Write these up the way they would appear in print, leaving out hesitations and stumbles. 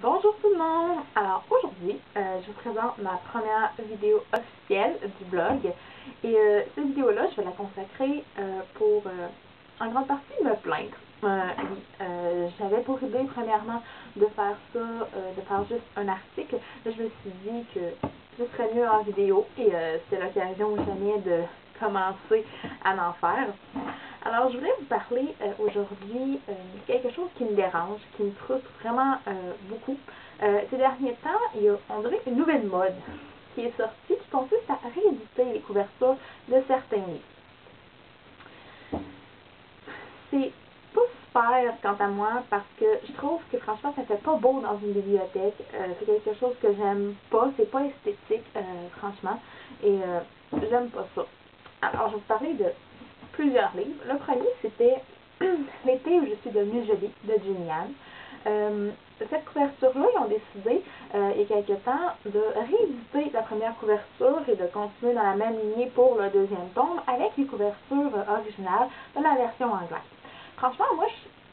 Bonjour tout le monde! Alors aujourd'hui, je vous présente ma première vidéo officielle du blog et cette vidéo-là, je vais la consacrer pour en grande partie me plaindre. J'avais pour idée premièrement de faire ça, de faire juste un article, mais je me suis dit que ce serait mieux en vidéo et c'est l'occasion jamais de commencer à en faire. Alors, je voulais vous parler aujourd'hui de quelque chose qui me dérange, qui me frustre vraiment beaucoup. Ces derniers temps, il y a, on dirait, une nouvelle mode qui est sortie qui consiste à rééditer les couvertures de certains livres. C'est pas super quant à moi parce que je trouve que franchement ça fait pas beau dans une bibliothèque. C'est quelque chose que j'aime pas, c'est pas esthétique franchement et j'aime pas ça. Alors je vais vous parler de plusieurs livres. Le premier c'était L'été où je suis devenue jolie de Juniane. Cette couverture-là, ils ont décidé, il y a quelque temps, de rééditer la première couverture et de continuer dans la même lignée pour le deuxième tome avec les couvertures originales de la version anglaise. Franchement, moi,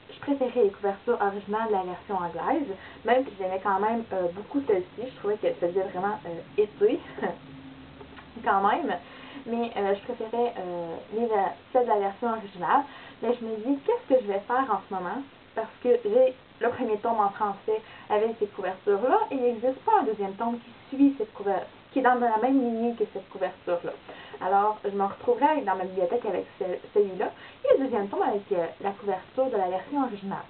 je préférais les couvertures originales de la version anglaise, même si j'aimais quand même beaucoup celle-ci. Je trouvais qu'elle faisait vraiment été, quand même. Mais je préférais celle de la version originale. Mais je me dis, qu'est-ce que je vais faire en ce moment? Parce que j'ai le premier tome en français avec cette couverture-là, et il n'existe pas un deuxième tome qui suit cette couverture, qui est dans la même lignée que cette couverture-là. Alors, je me retrouverai dans ma bibliothèque avec celui-là, et le deuxième tome avec la couverture de la version originale.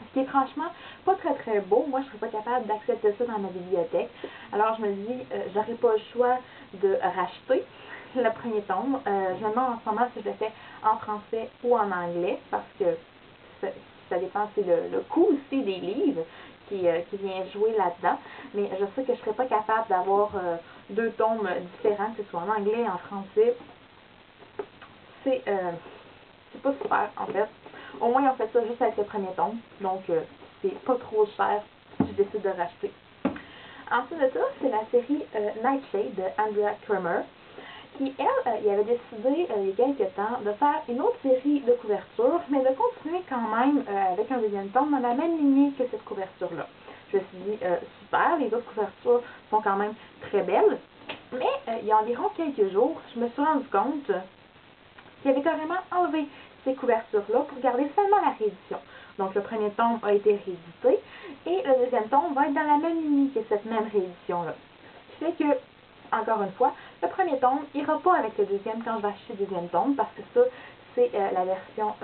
Ce qui est franchement pas très beau. Moi, je serais pas capable d'accepter ça dans ma bibliothèque. Alors, je me dis, j'aurais pas le choix de racheter le premier tome. Je me demande en ce moment si je le fais en français ou en anglais, parce que ça dépend, c'est le coût aussi des livres qui vient jouer là-dedans. Mais je sais que je serais pas capable d'avoir deux tomes différents, que ce soit en anglais et en français. C'est pas super, en fait. Au moins, ils ont fait ça juste avec le premier tome. Donc, c'est pas trop cher si je décide de racheter. Ensuite de ça, c'est la série Nightshade de Andrea Cremer, qui, elle, il avait décidé, il y a quelques temps, de faire une autre série de couvertures, mais de continuer quand même avec un deuxième tome dans la même lignée que cette couverture-là. Je me suis dit, super, les autres couvertures sont quand même très belles, mais il y a environ quelques jours, je me suis rendu compte qu'il avait carrément enlevé ces couvertures-là pour garder seulement la réédition. Donc, le premier tome a été réédité et le deuxième tome va être dans la même lignée que cette même réédition-là. Ce qui fait que, encore une fois, le premier tome n'ira pas avec le deuxième quand je vais acheter le deuxième tome parce que ça, c'est la version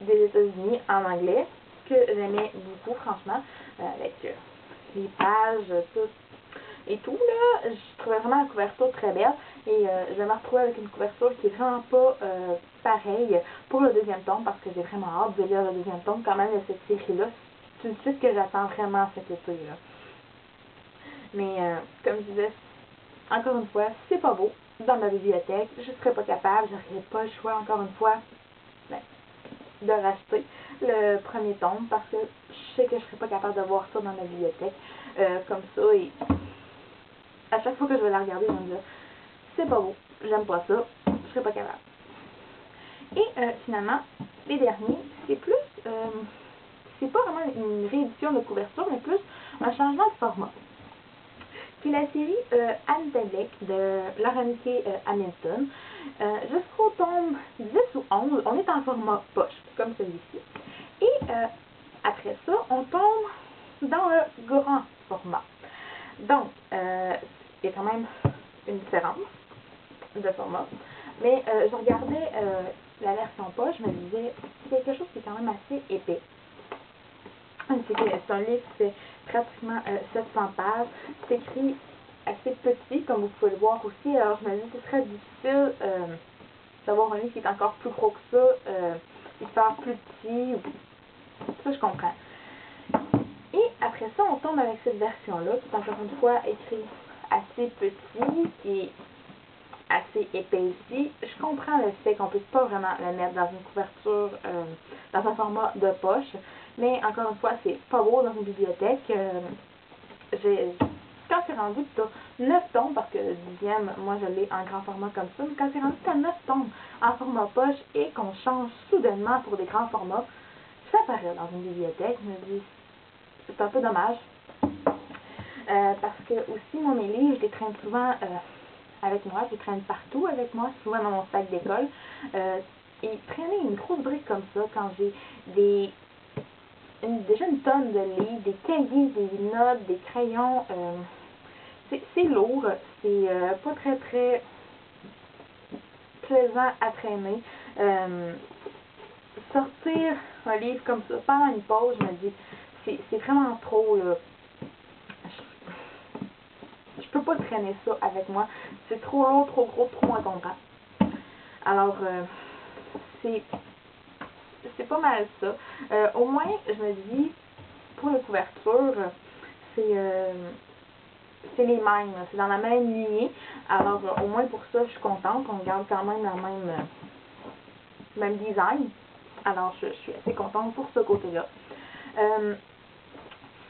des États-Unis en anglais que j'aimais beaucoup, franchement, avec les pages, tout et tout, là, je trouvais vraiment la couverture très belle et je vais me retrouver avec une couverture qui est vraiment pas pareille pour le deuxième tome parce que j'ai vraiment hâte de lire le deuxième tome quand même de cette série-là. C'est une suite que j'attends vraiment cet été-là. Mais comme je disais, encore une fois, c'est pas beau dans ma bibliothèque, je serais pas capable, j'aurais pas le choix encore une fois de racheter le premier tome parce que je sais que je serais pas capable de voir ça dans ma bibliothèque comme ça et à chaque fois que je vais la regarder, je vais me dire, c'est pas beau, j'aime pas ça, je serais pas capable. Et finalement, les derniers, c'est plus, c'est pas vraiment une réédition de couverture, mais plus un changement de format. C'est la série Anne Beck de Lauren K. Hamilton. Jusqu'au tome 10 ou 11, on est en format poche, comme celui-ci. Et après ça, on tombe dans le grand format. Donc, il y a quand même une différence de format. Mais je regardais la version poche, je me disais, c'est quelque chose qui est quand même assez épais. C'est un livre qui fait pratiquement 700 pages. C'est écrit assez petit, comme vous pouvez le voir aussi. Alors, je me dis que ce serait difficile d'avoir un livre qui est encore plus gros que ça, hyper plus petit. Ça, je comprends. Et après ça, on tombe avec cette version-là, qui est encore une fois écrit assez petit, qui est assez épais ici. Je comprends le fait qu'on ne puisse pas vraiment le mettre dans une couverture, dans un format de poche, mais encore une fois, c'est pas beau dans une bibliothèque. Quand c'est rendu que tu as 9 tomes, parce que le 10e, moi je l'ai en grand format comme ça, mais quand c'est rendu que tu as 9 tomes en format poche et qu'on change soudainement pour des grands formats, ça paraît dans une bibliothèque, je me dis, c'est un peu dommage. Parce que aussi, moi, mes livres, je les traîne souvent avec moi, je les traîne partout avec moi, souvent dans mon sac d'école. Et traîner une grosse brique comme ça, quand j'ai déjà une tonne de livres, des cahiers, des notes, des crayons, c'est lourd, c'est pas très très plaisant à traîner. Sortir un livre comme ça pendant une pause, je me dis, c'est vraiment trop, là. Je peux pas traîner ça avec moi. C'est trop lourd, trop gros, trop encombrant. Alors, c'est pas mal ça. Au moins, je me dis, pour les couvertures, c'est les mêmes. C'est dans la même lignée. Alors, au moins pour ça, je suis contente. On garde quand même le même design. Alors, je suis assez contente pour ce côté-là.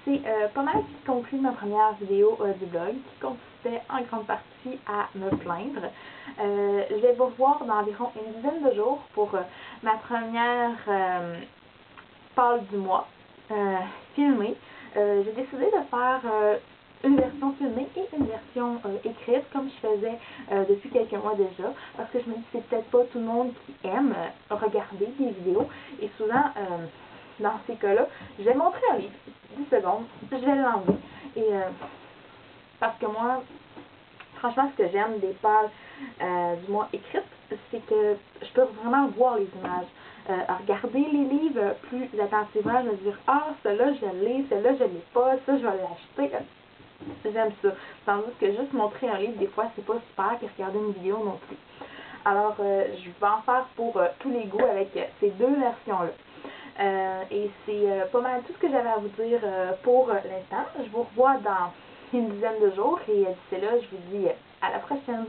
C'est pas mal ce qui conclut ma première vidéo du blog, qui consistait en grande partie à me plaindre. Je vais vous revoir dans environ une dizaine de jours pour ma première pâle du mois filmée. J'ai décidé de faire une version filmée et une version écrite, comme je faisais depuis quelques mois déjà, parce que je me dis que c'est peut-être pas tout le monde qui aime regarder des vidéos, et souvent, dans ces cas-là, je vais montrer un livre, 10 secondes, je vais l'enlever, et parce que moi, franchement, ce que j'aime des pages du mois écrites, c'est que je peux vraiment voir les images. Regarder les livres plus attentivement, je me dire, ah, celle-là, je l'ai, celle-là, je l'ai pas, ça, je vais l'acheter. J'aime ça. Tandis que juste montrer un livre, des fois, c'est pas super, puis regarder une vidéo non plus. Alors, je vais en faire pour tous les goûts avec ces deux versions-là. Et c'est pas mal tout ce que j'avais à vous dire pour l'instant. Je vous revois dans une dizaine de jours et d'ici là, je vous dis à la prochaine.